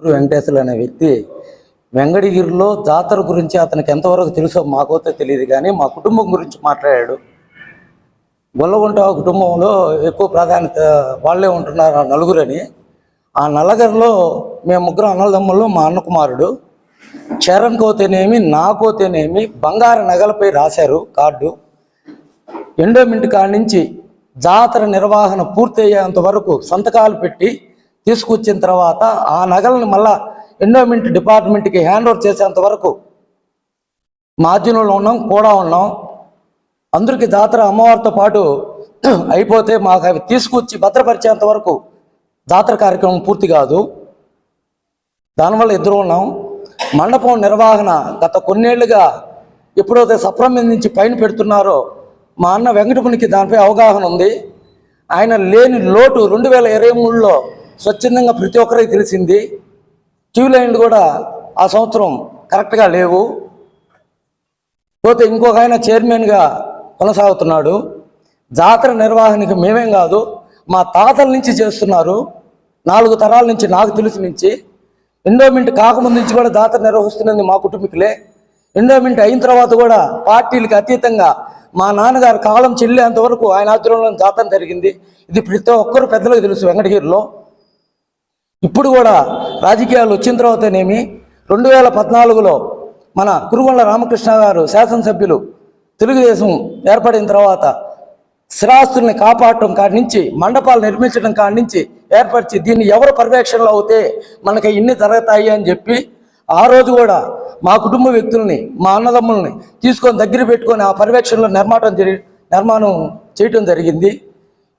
వెంకటేశ్వర్లు అనే వ్యక్తి వెంకటగిరిలో జాతర గురించి అతనికి ఎంతవరకు తెలుసో మాకైతే తెలియదు, కానీ మా కుటుంబం గురించి మాట్లాడాడు. గొల్లగుంట కుటుంబంలో ఎక్కువ ప్రాధాన్యత వాళ్ళే ఉంటున్నారు, ఆ నలుగురని. ఆ నలుగురిలో మేము ముగ్గురు అన్నదమ్ముల్లో మా అన్న కుమారుడు చరణ్ కోతేనేమి నాకోతేనేమి బంగారు నగలపై రాశారు కార్డు. ఎండోమెంట్ కాడి నుంచి జాతర నిర్వహణ పూర్తయ్యేంత వరకు సంతకాలు పెట్టి తీసుకొచ్చిన తర్వాత ఆ నగలను మళ్ళా ఎండోమెంట్ డిపార్ట్మెంట్కి హ్యాండ్ ఓవర్ చేసేంత వరకు మార్జిన్లో ఉన్నాం, కూడా ఉన్నాం. అందరికీ జాతర అమ్మవారితో పాటు అయిపోతే మాకు అవి తీసుకొచ్చి భద్రపరిచేంత వరకు జాతర కార్యక్రమం పూర్తి కాదు. దానివల్ల ఇద్దరు ఉన్నాం. మండపం నిర్వహణ గత కొన్నేళ్లుగా ఎప్పుడైతే సప్రమ నుంచి పైన పెడుతున్నారో మా అన్న వెంకటమునికి దానిపై అవగాహన ఉంది. ఆయన లేని లోటు 2023లో స్వచ్ఛందంగా ప్రతి ఒక్కరికి తెలిసింది. క్యూ లైన్లు కూడా ఆ సంవత్సరం కరెక్ట్గా లేవు. పోతే ఇంకొక ఆయన చైర్మన్గా కొనసాగుతున్నాడు. జాతర నిర్వహణకి మేమేం కాదు, మా తాతల నుంచి చేస్తున్నారు. 4 తరాల నుంచి నాకు తెలిసి నుంచి. ఎండోమెంట్ కాకముందు నుంచి కూడా జాతర నిర్వహిస్తున్నది మా కుటుంబీకులే. ఎండోమెంట్ అయిన తర్వాత కూడా పార్టీలకు అతీతంగా మా నాన్నగారు కాలం చెల్లేంత వరకు ఆయన ఆధ్వర్యంలో జాతర జరిగింది. ఇది ప్రతి ఒక్కరు పెద్దలకు తెలుసు వెంకటగిరిలో. ఇప్పుడు కూడా రాజకీయాలు వచ్చిన తర్వాతనేమి 2014లో మన కురుగొండ రామకృష్ణ గారు శాసనసభ్యులు తెలుగుదేశం ఏర్పడిన తర్వాత స్థిరాస్తుల్ని కాపాడటం కాడి నుంచి మండపాలు నిర్మించడం కాడి నుంచి ఏర్పరిచి దీన్ని ఎవరు పర్యవేక్షణలో అవుతే మనకి ఇన్ని జరుగుతాయి అని చెప్పి ఆ రోజు కూడా మా కుటుంబ వ్యక్తుల్ని మా అన్నదమ్ముల్ని తీసుకొని దగ్గర పెట్టుకొని ఆ పర్యవేక్షణలో నిర్మాణం చేయటం జరిగింది.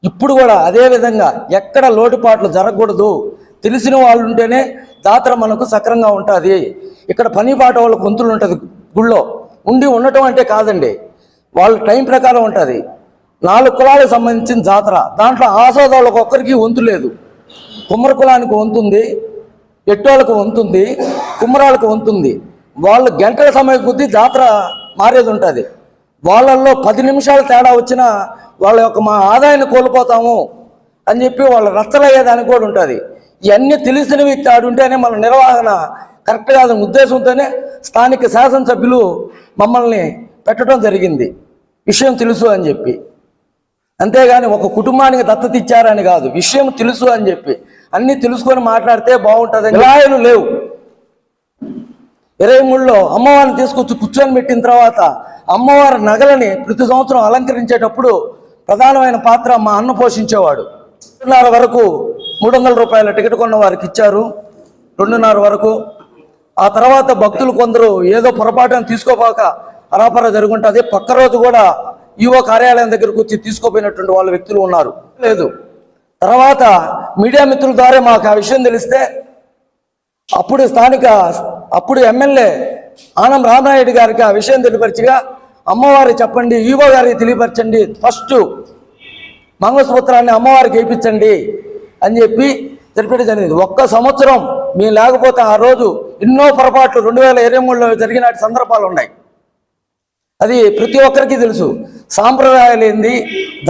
ఇప్పుడు కూడా అదేవిధంగా ఎక్కడ లోటుపాట్లు జరగకూడదు, తెలిసిన వాళ్ళు ఉంటేనే జాతర మనకు సక్రంగా ఉంటుంది. ఇక్కడ పని బాట వాళ్ళకు వంతులు ఉంటుంది, గుళ్ళో ఉండటం అంటే కాదండి, వాళ్ళ టైం ప్రకారం ఉంటుంది. 4 కులాలకు సంబంధించిన జాతర, దాంట్లో ఆసోదాలకు ఒక్కరికి వంతు లేదు. కుమ్మర కులానికి వంతుంది, ఎట్టోళ్ళకు వంతుంది, కుమ్మరాలకు వంతుంది. వాళ్ళు గంటల సమయం కొద్దీ జాతర మారేది ఉంటుంది. వాళ్ళల్లో 10 నిమిషాలు తేడా వచ్చినా వాళ్ళ యొక్క మా ఆదాయాన్ని కోల్పోతాము అని చెప్పి వాళ్ళు రచ్చలయ్యేదానికి కూడా ఉంటుంది. ఇవన్నీ తెలిసిన వ్యక్తి ఆడుంటేనే మన నిర్వహణ కరెక్ట్ కాదని ఉద్దేశంతోనే స్థానిక శాసనసభ్యులు మమ్మల్ని పెట్టడం జరిగింది, విషయం తెలుసు అని చెప్పి. అంతేగాని ఒక కుటుంబానికి దత్తత ఇచ్చారని కాదు, విషయం తెలుసు అని చెప్పి అన్నీ తెలుసుకొని మాట్లాడితే బాగుంటుంది. విలాయలు లేవు. 23లో అమ్మవారిని తీసుకొచ్చి కూర్చొని పెట్టిన తర్వాత అమ్మవారి నగలని ప్రతి సంవత్సరం అలంకరించేటప్పుడు ప్రధానమైన పాత్ర మా అన్న పోషించేవాడు. 2:30 వరకు 300 రూపాయల టికెట్ కొన్న వారికి ఇచ్చారు, 2:30 వరకు. ఆ తర్వాత భక్తులు కొందరు ఏదో పొరపాటున తీసుకోపోక అరాపరా జరుగుంటుంది. పక్క రోజు కూడా ఈవో కార్యాలయం దగ్గరకు వచ్చి తీసుకోపోయినటువంటి వాళ్ళ వ్యక్తులు ఉన్నారు. లేదు, తర్వాత మీడియా మిత్రుల ద్వారా మాకు ఆ విషయం తెలిస్తే అప్పుడు ఎమ్మెల్యే ఆనం రామనాయుడు గారికి ఆ విషయం తెలియపరిచిగా, అమ్మవారికి చెప్పండి, ఈవో గారికి తెలియపరచండి, ఫస్ట్ మంగళసూత్రాన్ని అమ్మవారికి వేయించండి అని చెప్పి తెలిపేది జరిగింది. ఒక్క సంవత్సరం మేము లేకపోతే ఆ రోజు ఎన్నో పొరపాట్లు 2023లో జరిగిన సందర్భాలు ఉన్నాయి. అది ప్రతి ఒక్కరికి తెలుసు. సాంప్రదాయాలు ఏంది,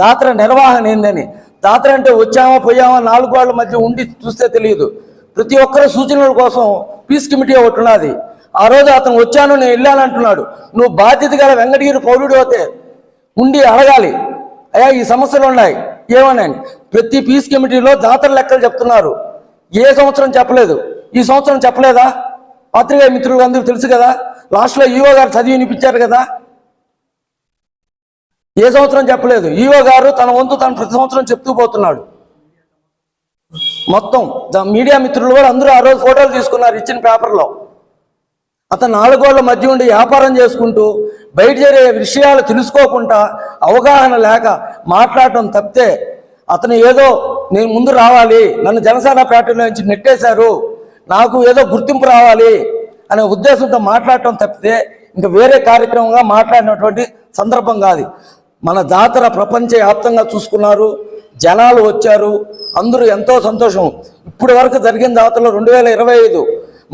జాతర నిర్వహణ ఏందని. జాతర అంటే వచ్చామా పోయామా 4 వాళ్ళ మధ్య ఉండి చూస్తే తెలియదు. ప్రతి ఒక్కరి సూచనల కోసం పీస్ కమిటీ ఒకటి ఉన్నది. ఆ రోజు అతను వచ్చాను, నేను వెళ్ళాను అంటున్నాడు. నువ్వు బాధ్యత గల వెంకటగిరి పౌరుడు అయితే ఉండి అడగాలి, అయ్యా ఈ సమస్యలు ఉన్నాయి ఏమన్నాయని. ప్రతి పీస్ కమిటీలో జాతర లెక్కలు చెప్తున్నారు. ఏ సంవత్సరం చెప్పలేదు, ఈ సంవత్సరం చెప్పలేదా? పత్రికా మిత్రులు అందరూ తెలుసు కదా, లాస్ట్లో ఈవో గారు చదివి వినిపించారు కదా. ఏ సంవత్సరం చెప్పలేదు. ఈవో గారు తన వంతు తను ప్రతి సంవత్సరం చెప్తూ పోతున్నాడు. మొత్తం మీడియా మిత్రులు కూడా అందరూ ఆ రోజు ఫోటోలు తీసుకున్నారు ఇచ్చిన పేపర్లో. అతను 4 గోళ్ల మధ్య ఉండి వ్యాపారం చేసుకుంటూ బయట జరిగే విషయాలు తెలుసుకోకుండా అవగాహన లేక మాట్లాడటం తప్పితే, అతను ఏదో నేను ముందు రావాలి, నన్ను జనసేన పార్టీలో నుంచి నెట్టేశారు, నాకు ఏదో గుర్తింపు రావాలి అనే ఉద్దేశంతో మాట్లాడటం తప్పితే ఇంకా వేరే కార్యక్రమంగా మాట్లాడినటువంటి సందర్భం కాదు. మన జాతర ప్రపంచవ్యాప్తంగా చూసుకున్నారు, జనాలు వచ్చారు, అందరూ ఎంతో సంతోషం. ఇప్పటి వరకు జరిగిన జాతరలో 2025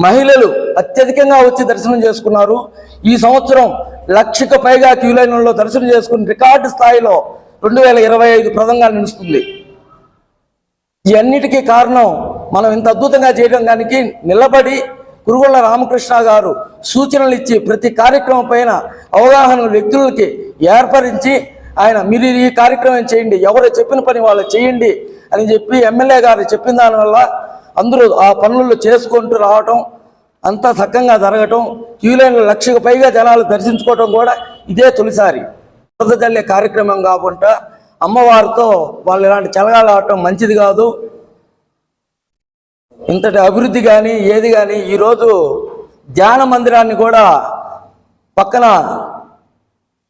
మహిళలు అత్యధికంగా వచ్చి దర్శనం చేసుకున్నారు. ఈ సంవత్సరం 1,00,000కు పైగా క్యూ లైన్లలో దర్శనం చేసుకుని రికార్డు స్థాయిలో 2025 ప్రదంగా నిలుస్తుంది. ఈ అన్నిటికీ కారణం మనం ఇంత అద్భుతంగా చేయడం దానికి నిలబడి కురుగుళ్ళ రామకృష్ణ గారు సూచనలు ఇచ్చి ప్రతి కార్యక్రమం పైన అవగాహన వ్యక్తులకి ఏర్పరించి ఆయన మీరు ఈ కార్యక్రమం చేయండి, ఎవరు చెప్పిన పని వాళ్ళు చేయండి అని చెప్పి ఎమ్మెల్యే గారు చెప్పిన దానివల్ల అందరూ ఆ పనులు చేసుకుంటూ రావటం అంతా చక్కగా జరగటం, క్యూలైన్లు 1,00,000కు పైగా జనాలు దర్శించుకోవటం కూడా ఇదే తొలిసారి. జల్లే కార్యక్రమం కాకుండా అమ్మవారితో వాళ్ళు ఇలాంటి చలగాలు ఆడటం మంచిది కాదు. ఇంతటి అభివృద్ధి కానీ ఏది కానీ ఈరోజు ధ్యాన మందిరాన్ని కూడా పక్కన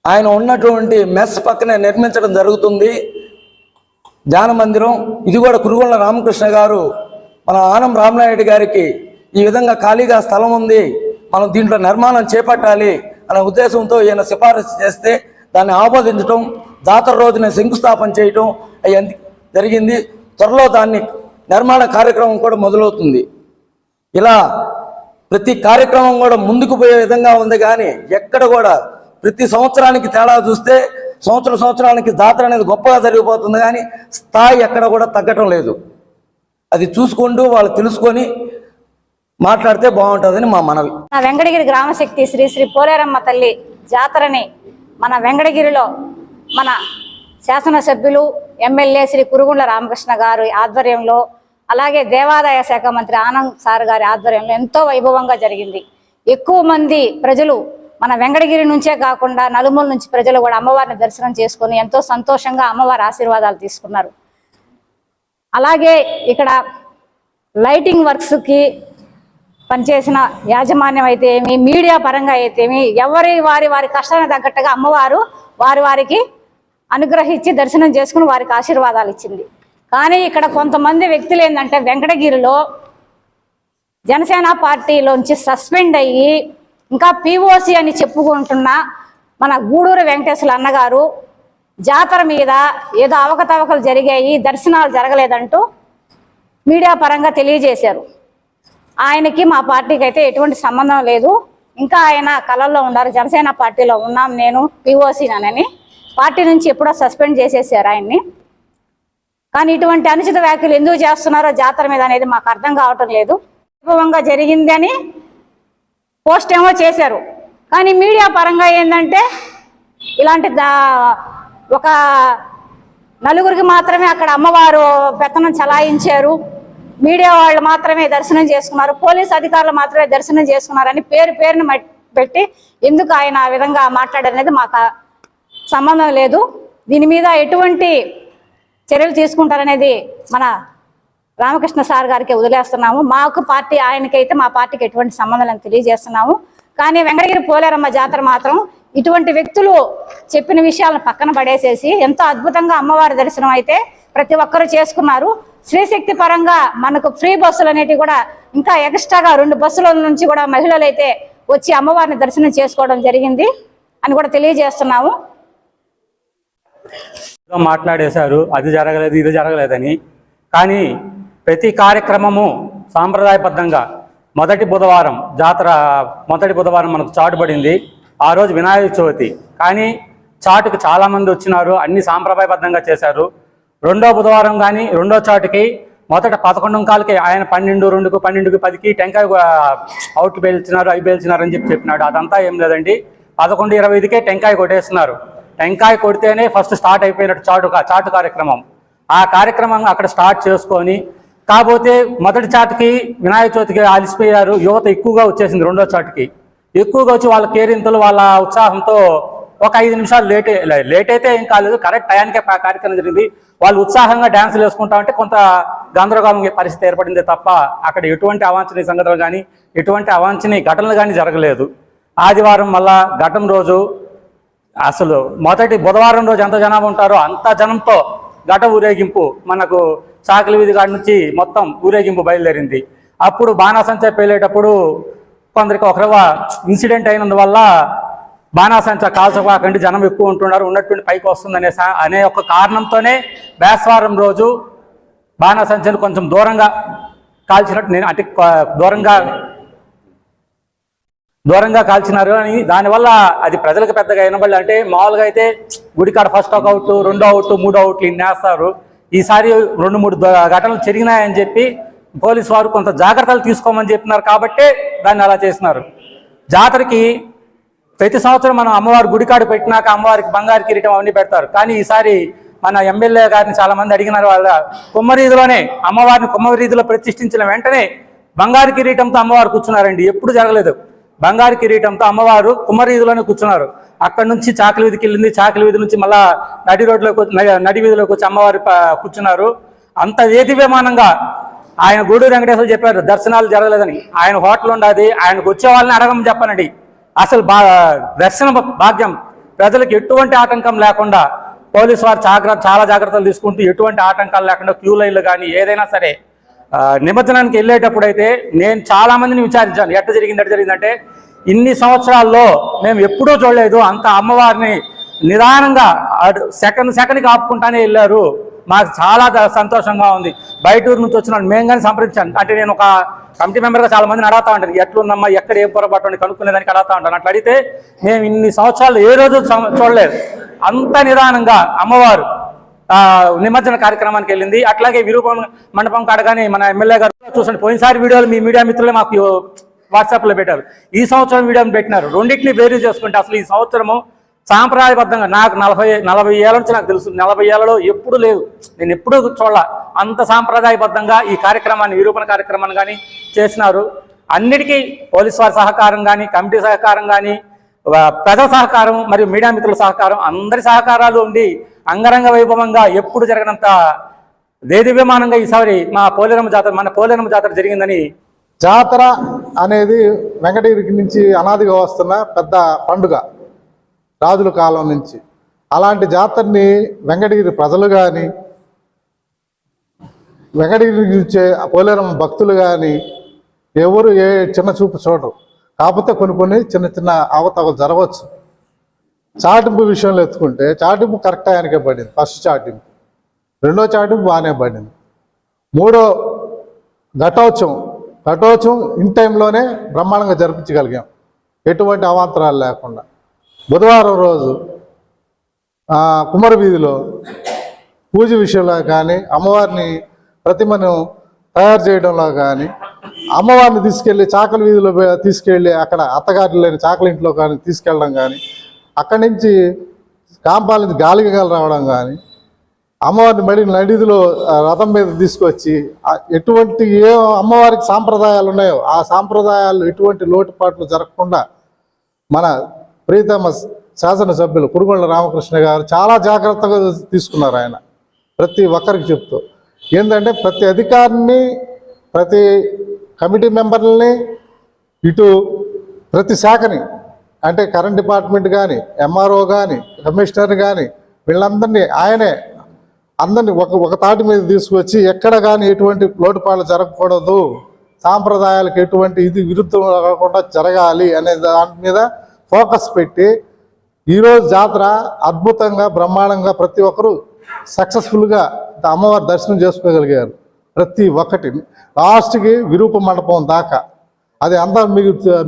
ఆయన ఉన్నటువంటి మెస్ పక్కనే నిర్మించడం జరుగుతుంది. ధ్యాన మందిరం ఇది కూడా కురుగుళ్ళ రామకృష్ణ గారు మన ఆనం రామనాయుడు గారికి ఈ విధంగా ఖాళీగా స్థలం ఉంది, మనం దీంట్లో నిర్మాణం చేపట్టాలి అనే ఉద్దేశంతో ఈయన సిఫారసు చేస్తే దాన్ని ఆమోదించడం, జాతర రోజున శంకుస్థాపన చేయటం అవి జరిగింది. త్వరలో దాన్ని నిర్మాణ కార్యక్రమం కూడా మొదలవుతుంది. ఇలా ప్రతి కార్యక్రమం కూడా ముందుకు పోయే విధంగా ఉంది. కానీ ఎక్కడ కూడా ప్రతి సంవత్సరానికి తేడా చూస్తే సంవత్సరానికి జాతర అనేది గొప్పగా జరిగిపోతుంది, కానీ స్థాయి ఎక్కడ కూడా తగ్గటం లేదు. అది చూసుకుంటూ వాళ్ళు తెలుసుకొని మాట్లాడితే బాగుంటుందని మా మనవి. వెంకటగిరి గ్రామశక్తి శ్రీ శ్రీ పోలేరమ్మ తల్లి జాతరని మన వెంకటగిరిలో మన శాసనసభ్యులు ఎమ్మెల్యే శ్రీ కురుగుళ్ళ రామకృష్ణ గారి ఆధ్వర్యంలో, అలాగే దేవాదాయ శాఖ మంత్రి ఆనంద్ సార్ గారి ఆధ్వర్యంలో ఎంతో వైభవంగా జరిగింది. ఎక్కువ మంది ప్రజలు మన వెంకటగిరి నుంచే కాకుండా నలుమూల నుంచి ప్రజలు కూడా అమ్మవారిని దర్శనం చేసుకొని ఎంతో సంతోషంగా అమ్మవారి ఆశీర్వాదాలు తీసుకున్నారు. అలాగే ఇక్కడ లైటింగ్ వర్క్స్కి పనిచేసిన యాజమాన్యం అయితే ఏమి, మీడియా పరంగా అయితే ఏమి, వారి కష్టానికి తగ్గట్టుగా అమ్మవారు వారికి అనుగ్రహించి దర్శనం చేసుకుని వారికి ఆశీర్వాదాలు ఇచ్చింది. కానీ ఇక్కడ కొంతమంది వ్యక్తులు ఏంటంటే వెంకటగిరిలో జనసేన పార్టీలోంచి సస్పెండ్ అయ్యి ఇంకా POC అని చెప్పుకుంటున్న మన గూడూరు వెంకటేశ్వర అన్నగారు జాతర మీద ఏదో అవకతవకలు జరిగాయి, దర్శనాలు జరగలేదంటూ మీడియా పరంగా తెలియజేశారు. ఆయనకి మా పార్టీకి అయితే ఎటువంటి సంబంధం లేదు. ఇంకా ఆయన కళల్లో ఉన్నారు. జనసేన పార్టీలో ఉన్నాం, నేను POC నానని పార్టీ నుంచి ఎప్పుడో సస్పెండ్ చేసేసారు ఆయన్ని. కానీ ఇటువంటి అనుచిత వ్యాఖ్యలు ఎందుకు చేస్తున్నారో జాతర మీద అనేది మాకు అర్థం కావటం లేదు. వైభవంగా జరిగింది అని పోస్ట్ ఏమో చేశారు, కానీ మీడియా పరంగా ఏంటంటే ఇలాంటి ఒక నలుగురికి మాత్రమే అక్కడ అమ్మవారు పెత్తనం చలాయించారు, మీడియా వాళ్ళు మాత్రమే దర్శనం చేసుకున్నారు, పోలీస్ అధికారులు మాత్రమే దర్శనం చేసుకున్నారని పేరుని పెట్టి ఎందుకు ఆయన ఆ విధంగా మాట్లాడనేది మాకు సంబంధం లేదు. దీని మీద ఎటువంటి చర్యలు తీసుకుంటారనేది మన రామకృష్ణ సార్ గారికి వదిలేస్తున్నాము. మాకు పార్టీ ఆయనకైతే మా పార్టీకి ఎటువంటి సంబంధం లేని తెలియజేస్తున్నాము. కానీ వెంకటగిరి పోలేరమ్మ జాతర మాత్రం ఇటువంటి వ్యక్తులు చెప్పిన విషయాలను పక్కన పడేసేసి ఎంతో అద్భుతంగా అమ్మవారి దర్శనం అయితే ప్రతి ఒక్కరూ చేసుకున్నారు. శ్రీశక్తి పరంగా మనకు ఫ్రీ బస్సులు అనేటివి కూడా ఇంకా ఎక్స్ట్రాగా 2 బస్సుల నుంచి కూడా మహిళలు అయితే వచ్చి అమ్మవారిని దర్శనం చేసుకోవడం జరిగింది అని కూడా తెలియజేస్తున్నాము. మాట్లాడేశారు అది జరగలేదు ఇది జరగలేదని. కానీ ప్రతి కార్యక్రమము సాంప్రదాయబద్ధంగా మొదటి బుధవారం మనకు చాటుపడింది. ఆ రోజు వినాయక చవితి, కానీ చాటుకు చాలామంది వచ్చినారు, అన్ని సాంప్రదాయబద్ధంగా చేశారు. రెండో బుధవారం కానీ రెండో చాటుకి మొదట 11:15కి ఆయన 12:02కు 12:10కి టెంకాయ అవుట్ పేల్చినారు, అవి పేల్చినారు అని చెప్పినాడు. అదంతా ఏం లేదండి. 11:25కే టెంకాయ కొట్టేస్తున్నారు. టెంకాయ కొడితేనే ఫస్ట్ స్టార్ట్ అయిపోయినట్టు చాటు కార్యక్రమం. ఆ కార్యక్రమం అక్కడ స్టార్ట్ చేసుకొని, కాకపోతే మొదటి చాటుకి వినాయక చవితికి అలిసిపోయారు, యువత ఎక్కువగా వచ్చేసింది. రెండో చాటుకి ఎక్కువగా వచ్చి వాళ్ళ కేరింతలు వాళ్ళ ఉత్సాహంతో ఒక 5 నిమిషాలు లేట్ అయితే ఏం కాలేదు, కరెక్ట్ టయానికే కార్యక్రమం జరిగింది. వాళ్ళు ఉత్సాహంగా డ్యాన్సులు వేసుకుంటా ఉంటే కొంత గందరగోళం పరిస్థితి ఏర్పడింది తప్ప అక్కడ ఎటువంటి అవాంఛనీయ సంఘటనలు కానీ ఎటువంటి అవాంఛనీయ ఘటనలు కానీ జరగలేదు. ఆదివారం మళ్ళా ఘటన రోజు అసలు మొదటి బుధవారం రోజు ఎంత జనాభా ఉంటారో అంత జనంతో ఘట ఊరేగింపు మనకు చాకలి వీధి కాడి నుంచి మొత్తం ఊరేగింపు బయలుదేరింది. అప్పుడు బాణాసంచా పేలేటప్పుడు కొందరికి ఒకరవ ఇన్సిడెంట్ అయినందువల్ల బాణాసంచా కాల్చకండి, జనం ఎక్కువ ఉంటున్నారు, ఉన్నటువంటి పైకి వస్తుంది అనే ఒక కారణంతోనే బేస్వారం రోజు బాణాసంచను కొంచెం దూరంగా కాల్చినట్టు నేను అంటే దూరంగా కాల్చినారు అని. దానివల్ల అది ప్రజలకు పెద్దగా వినబడలే. అంటే మామూలుగా అయితే గుడికాడ ఫస్ట్ ఒక అవుట్, రెండో అవుట్, మూడో అవుట్లు ఇన్ని వేస్తారు. ఈసారి 2-3 ఘటనలు జరిగినాయని చెప్పి పోలీసు వారు కొంత జాగ్రత్తలు తీసుకోమని చెప్పినారు కాబట్టే దాన్ని అలా చేసినారు. జాతరకి ప్రతి సంవత్సరం మనం అమ్మవారి గుడికాడు పెట్టినాక అమ్మవారికి బంగారు కిరీటం అవన్నీ పెడతారు. కానీ ఈసారి మన ఎమ్మెల్యే గారిని చాలా మంది అడిగినారు. వాళ్ళ కుమ్మరీధిలోనే అమ్మవారిని కుమ్మరీధిలో ప్రతిష్ఠించిన వెంటనే బంగారు కిరీటంతో అమ్మవారు కూర్చున్నారండి. ఎప్పుడు జరగలేదు. బంగారు కిరీటంతో అమ్మవారు కుమ్మరీధిలోనే కూర్చున్నారు. అక్కడ నుంచి చాకలి వీధికి వెళ్ళింది. చాకలి వీధి నుంచి మళ్ళా నడి వీధిలోకి వచ్చి అమ్మవారి కూర్చున్నారు. అంత వేదివిమానంగా ఆయన గూడూరు వెంకటేశ్వర చెప్పారు దర్శనాలు జరగలేదని. ఆయన హోటల్ ఉండదు, ఆయనకు వచ్చే వాళ్ళని అడగమని చెప్పనండి. అసలు దర్శన భాగ్యం ప్రజలకు ఎటువంటి ఆటంకం లేకుండా పోలీసు వారు చాలా జాగ్రత్తలు తీసుకుంటూ ఎటువంటి ఆటంకాలు లేకుండా క్యూ లైన్లు కానీ ఏదైనా సరే నిమజ్జనానికి వెళ్ళేటప్పుడు అయితే నేను చాలా మందిని విచారించాను. ఎట్ట జరిగిందంటే ఇన్ని సంవత్సరాల్లో మేము ఎప్పుడూ చూడలేదు. అంత అమ్మవారిని నిదానంగా సెకండ్కి ఆపుకుంటానే వెళ్ళారు. మాకు చాలా సంతోషంగా ఉంది. బయట ఊరు నుంచి వచ్చిన మేము కానీ సంప్రదించాను. అంటే నేను ఒక కమిటీ మెంబర్గా చాలా మందిని అడుగుతా ఉంటాను, ఎట్లుందమ్మా, ఎక్కడ ఏం పొరపాటు కనుక్కునేదానికి అడుగుతా ఉంటాను. అట్లా అడిగితే మేము ఇన్ని సంవత్సరాలు ఏ రోజు చూడలేదు. అంత నిదానంగా అమ్మవారు నిమజ్జన కార్యక్రమానికి వెళ్ళింది. అట్లాగే విరూపం మండపం కాడగానే మన ఎమ్మెల్యే గారు చూసండి, పోయినసారి వీడియోలు మీ మీడియా మిత్రులే మాకు వాట్సాప్లో పెట్టారు, ఈ సంవత్సరం వీడియోని పెట్టినారు. రెండింటిని వేరు చేసుకుంటే అసలు ఈ సంవత్సరము సాంప్రదాయబద్ధంగా నాకు 40 ఏళ్ళ నుంచి నాకు తెలుసు, 40 ఏళ్లలో ఎప్పుడు లేదు, నేను ఎప్పుడూ చూడాల. అంత సాంప్రదాయబద్ధంగా ఈ కార్యక్రమాన్ని విరూపణ కార్యక్రమాన్ని కానీ చేసినారు. అన్నిటికీ పోలీసు వారి సహకారం కానీ, కమిటీ సహకారం కానీ, ప్రజా సహకారం మరియు మీడియా మిత్రుల సహకారం, అందరి సహకారాలు ఉండి అంగరంగ వైభవంగా ఎప్పుడు జరగనంత దేదీప్యమానంగా ఈసారి మన పోలేరమ్మ జాతర జరిగిందని. జాతర అనేది వెంకటగిరికి నుంచి అనాదిగా వస్తున్న పెద్ద పండుగ, రాజుల కాలం నుంచి. అలాంటి జాతరని వెంకటగిరి ప్రజలు కానీ, వెంకటగిరికి వచ్చే పోలేరమ్మ భక్తులు కానీ ఎవరు ఏ చిన్న చూపు చూడరు. కాకపోతే కొన్ని చిన్న అవతవలు జరగవచ్చు. చాటింపు విషయంలో ఎత్తుకుంటే చాటింపు కరెక్ట్ ఆయనకే పడింది. ఫస్ట్ చాటింపు, రెండో చాటింపు బాగానే పడింది. మూడో ఘటోత్సవం ఇన్ టైంలోనే బ్రహ్మాండంగా జరిపించగలిగాం, ఎటువంటి అవాంతరాలు లేకుండా. బుధవారం రోజు కుమ్మర వీధిలో పూజ విషయంలో కానీ, అమ్మవారిని ప్రతిమను తయారు చేయడంలో కానీ, అమ్మవారిని తీసుకెళ్ళి చాకలి వీధిలో తీసుకెళ్ళి అక్కడ అత్తగారి లేని చాకలి ఇంట్లో కానీ తీసుకెళ్ళడం కానీ, అక్కడి నుంచి కాంపాల నుంచి గాలిగలు రావడం కానీ, అమ్మవారిని మళ్ళీ నడిదిలో రథం మీద తీసుకొచ్చి ఎటువంటి ఏ అమ్మవారికి సాంప్రదాయాలు ఉన్నాయో ఆ సాంప్రదాయాలు ఎటువంటి లోటుపాట్లు జరగకుండా మన ప్రీతమ శాసనసభ్యులు కురుగుండ్ల రామకృష్ణ గారు చాలా జాగ్రత్తగా తీసుకున్నారు. ఆయన ప్రతి ఒక్కరికి చెప్తూ ఏంటంటే ప్రతి అధికారిని, ప్రతి కమిటీ మెంబర్లని, ఇటు ప్రతి శాఖని, అంటే కరెంట్ డిపార్ట్మెంట్ కానీ, ఎంఆర్ఓ కానీ, కమిషనర్ కానీ, వీళ్ళందరినీ ఆయనే అందరినీ ఒక తాటి మీద తీసుకొచ్చి ఎక్కడ కానీ ఎటువంటి లోటుపాట్లు జరగకూడదు, సాంప్రదాయాలకు ఎటువంటి ఇది విరుద్ధం కాకుండా జరగాలి అనే దాని మీద ఫోకస్ పెట్టి ఈరోజు జాతర అద్భుతంగా బ్రహ్మాండంగా ప్రతి ఒక్కరూ సక్సెస్ఫుల్గా అమ్మవారి దర్శనం చేసుకోగలిగారు. ప్రతి ఒక్కటి లాస్ట్కి విరూప మండపం దాకా. అది అంతా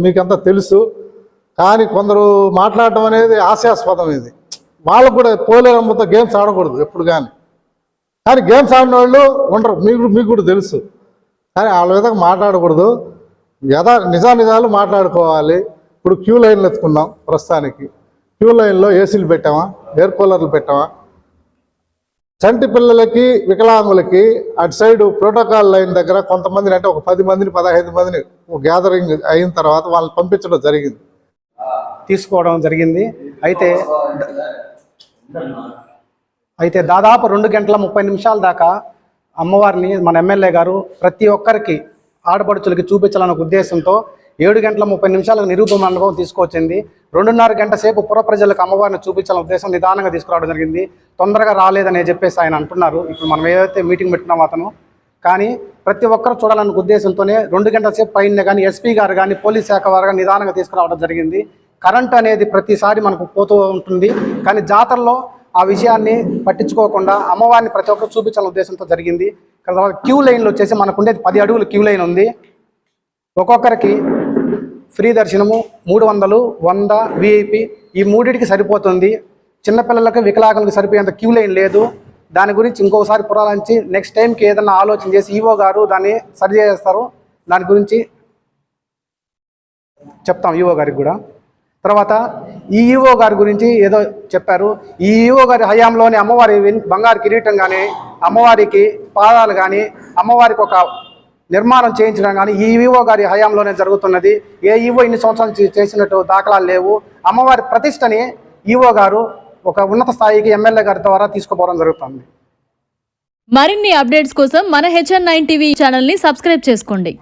మీకంతా తెలుసు. కానీ కొందరు మాట్లాడటం అనేది హాస్యాస్పదం. ఇది వాళ్ళకు కూడా పోలేరమ్మతో గేమ్స్ ఆడకూడదు ఎప్పుడు కానీ గేమ్స్ ఆడిన వాళ్ళు ఉండరు, మీకు కూడా తెలుసు. కానీ వాళ్ళ విధంగా మాట్లాడకూడదు, నిజాలు మాట్లాడుకోవాలి. ఇప్పుడు క్యూ లైన్లు ఎత్తుకున్నాం. ప్రస్తుతానికి క్యూ లైన్లో ఏసీలు పెట్టామా, ఎయిర్ కూలర్లు పెట్టామా, చంటి పిల్లలకి, వికలాంగులకి అటు సైడ్ ప్రోటోకాల్ లైన్ దగ్గర కొంతమందిని, అంటే ఒక 10 మందిని 15 మందిని గ్యాదరింగ్ అయిన తర్వాత వాళ్ళని పంపించడం తీసుకోవడం జరిగింది. అయితే దాదాపు 2 గంటల 30 నిమిషాల దాకా అమ్మవారిని మన ఎమ్మెల్యే గారు ప్రతి ఒక్కరికి ఆడపడుచులకి చూపించాలన్న ఉద్దేశంతో 7 గంటల 30 నిమిషాలకు నిరూపణ మండపం తీసుకొచ్చింది. 2.5 గంట సేపు పుర ప్రజలకు అమ్మవారిని చూపించాలన్న ఉద్దేశం నిదానంగా తీసుకురావడం జరిగింది. తొందరగా రాలేదని చెప్పేసి ఆయన అంటున్నారు. ఇప్పుడు మనం ఏదైతే మీటింగ్ పెట్టినామో అతను, కానీ ప్రతి ఒక్కరు చూడాలన్న ఉద్దేశంతోనే 2 గంటల సేపు పైన కానీ ఎస్పీ గారు కానీ పోలీస్ శాఖ వారు కానీ నిదానంగా తీసుకురావడం జరిగింది. కరెంట్ అనేది ప్రతిసారి మనకు పోతూ ఉంటుంది, కానీ జాతరలో ఆ విషయాన్ని పట్టించుకోకుండా అమ్మవారిని ప్రతి ఒక్కరు చూపించాలన్న ఉద్దేశంతో జరిగింది. తర్వాత క్యూ లైన్లో వచ్చేసి మనకు ఉండేది 10 అడుగుల క్యూ లైన్ ఉంది. ఒక్కొక్కరికి ఫ్రీ దర్శనము 300, 100 విఐపి ఈ మూడింటికి సరిపోతుంది. చిన్నపిల్లలకు, వికలాంగులకు సరిపోయేంత క్యూ లైన్ లేదు. దాని గురించి ఇంకోసారి పురాలంచి నెక్స్ట్ టైంకి ఏదైనా ఆలోచన చేసి ఈవో గారు దాన్ని సరి చేస్తారు. దాని గురించి చెప్తాం ఈవో గారికి కూడా. తర్వాత ఈ ఈవో గారి గురించి ఏదో చెప్పారు. ఈ ఈవో గారి హయాంలోనే అమ్మవారి బంగారు కిరీటం కానీ, అమ్మవారికి పాదాలు కానీ, అమ్మవారికి ఒక నిర్మాణం చేయించడం కానీ ఈ ఈవో గారి హయాంలోనే జరుగుతున్నది. ఏ ఈవో ఇన్ని సంవత్సరాలు చేసినట్టు దాఖలాలు లేవు. అమ్మవారి ప్రతిష్టని ఈవో గారు ఒక ఉన్నత స్థాయికి ఎమ్మెల్యే గారి ద్వారా తీసుకుపోవడం జరుగుతుంది. మరిన్ని అప్డేట్స్ కోసం మన HN9 టీవీ ఛానల్ని సబ్స్క్రైబ్ చేసుకోండి.